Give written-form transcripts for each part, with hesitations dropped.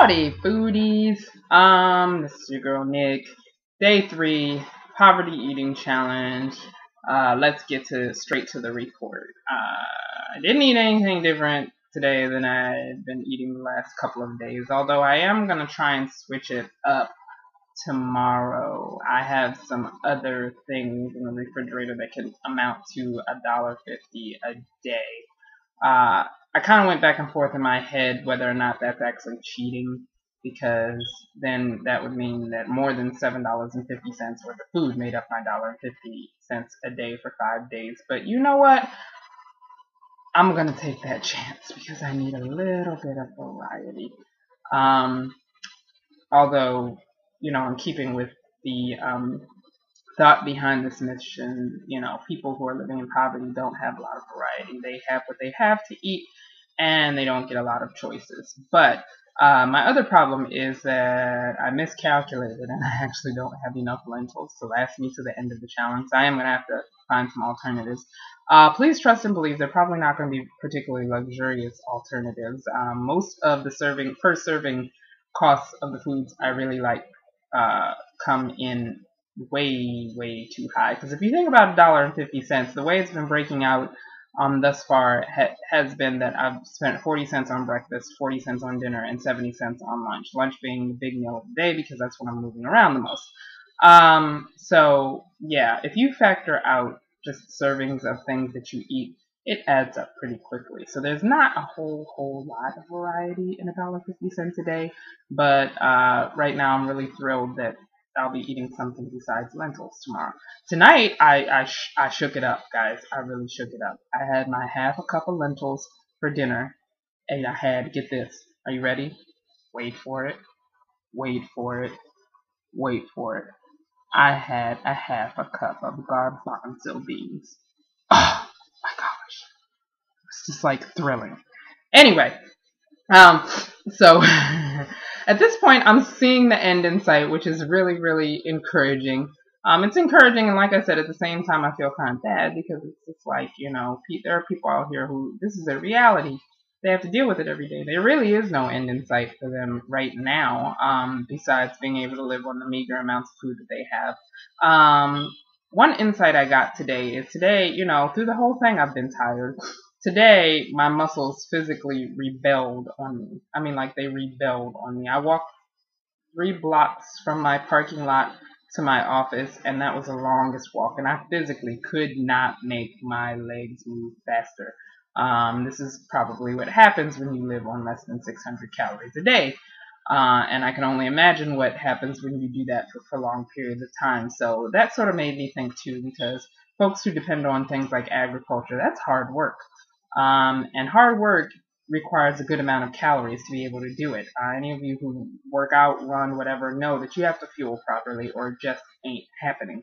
Howdy, foodies. This is your girl Nick. Day 3, poverty eating challenge. Let's get straight to the report. I didn't eat anything different today than I've been eating the last couple of days. Although I am gonna try and switch it up tomorrow. I have some other things in the refrigerator that can amount to $1.50 a day. I kind of went back and forth in my head whether or not that's actually cheating, because then that would mean that more than $7.50 worth of food made up my $1.50 a day for 5 days. But you know what? I'm going to take that chance because I need a little bit of variety. Although, in keeping with the thought behind this mission, people who are living in poverty don't have a lot of variety. They have what they have to eat, and they don't get a lot of choices. But my other problem is that I miscalculated, and I actually don't have enough lentils to last me to the end of the challenge. So I am going to have to find some alternatives. Please trust and believe they're probably not going to be particularly luxurious alternatives. Most of the per serving costs of the foods I really like come in way too high. Because if you think about $1.50, the way it's been breaking out thus far has been that I've spent 40 cents on breakfast, 40 cents on dinner, and 70 cents on lunch. Lunch being the big meal of the day because that's when I'm moving around the most. So yeah, if you factor out just servings of things that you eat, it adds up pretty quickly. So there's not a whole lot of variety in $1.50 a day, but right now I'm really thrilled that I'll be eating something besides lentils tomorrow. Tonight, I shook it up, guys. I really shook it up. I had my half a cup of lentils for dinner, and I had, get this, are you ready? Wait for it. Wait for it. Wait for it. I had a half a cup of garbanzo beans. Oh my gosh. It's just like thrilling. Anyway, so at this point, I'm seeing the end in sight, which is really encouraging. It's encouraging, and like I said, at the same time, I feel kind of bad because it's just like, there are people out here who, this is their reality. They have to deal with it every day. There really is no end in sight for them right now, besides being able to live on the meager amounts of food that they have. One insight I got today is through the whole thing, I've been tired. Today, my muscles physically rebelled on me. I mean, like, they rebelled on me. I walked 3 blocks from my parking lot to my office, and that was the longest walk, and I physically could not make my legs move faster. This is probably what happens when you live on less than 600 calories a day. And I can only imagine what happens when you do that for prolonged periods of time. So that sort of made me think, too, because folks who depend on things like agriculture, that's hard work. And hard work requires a good amount of calories to be able to do it. Any of you who work out, run, whatever, know that you have to fuel properly or it just ain't happening.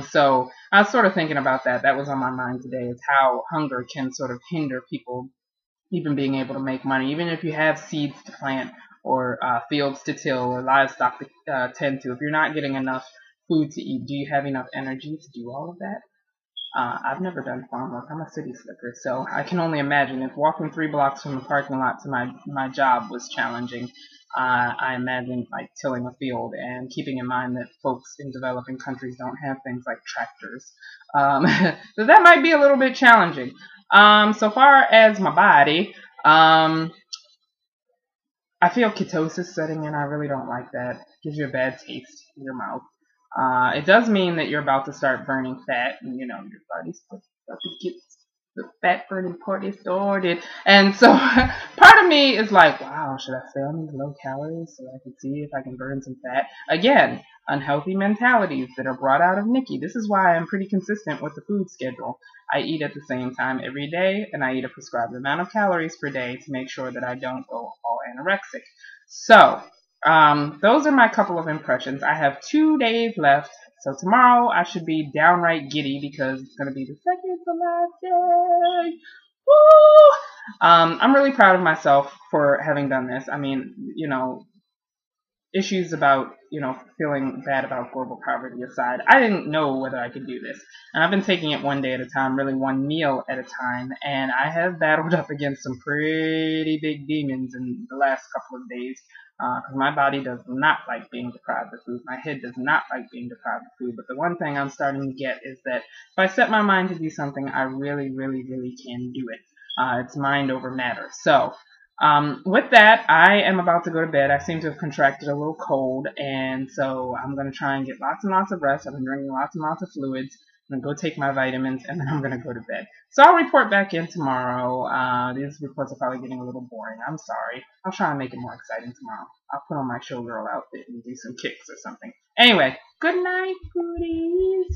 So I was sort of thinking about that. That was on my mind today, is how hunger can sort of hinder people even being able to make money. Even if you have seeds to plant or fields to till or livestock to tend to, if you're not getting enough food to eat, do you have enough energy to do all of that? I've never done farm work. I'm a city slicker, so I can only imagine if walking 3 blocks from the parking lot to my job was challenging. I imagine like tilling a field, and keeping in mind that folks in developing countries don't have things like tractors. So that might be a little bit challenging. So far as my body, I feel ketosis setting in. I really don't like that. It gives you a bad taste in your mouth. It does mean that you're about to start burning fat, and your body's about to get the fat burning party started. And so part of me is like, wow, should I stay on these low calories so I can see if I can burn some fat? Again, unhealthy mentalities that are brought out of Nikki. This is why I'm pretty consistent with the food schedule. I eat at the same time every day, and I eat a prescribed amount of calories per day to make sure that I don't go all anorexic. So those are my couple of impressions. I have 2 days left, so tomorrow I should be downright giddy because it's going to be the second to last day. Woo! I'm really proud of myself for having done this. I mean, issues about, feeling bad about global poverty aside, I didn't know whether I could do this. And I've been taking it one day at a time, really one meal at a time, and I have battled up against some pretty big demons in the last couple of days. Because my body does not like being deprived of food. My head does not like being deprived of food. But the one thing I'm starting to get is that if I set my mind to do something, I really, really, really can do it. It's mind over matter. So, with that, I am about to go to bed. I seem to have contracted a little cold, and so I'm going to try and get lots and lots of rest. I've been drinking lots and lots of fluids. I'm going to go take my vitamins, and then I'm going to go to bed. So I'll report back in tomorrow. These reports are probably getting a little boring. I'm sorry. I'll try and make it more exciting tomorrow. I'll put on my showgirl outfit and do some kicks or something. Anyway, good night, foodies.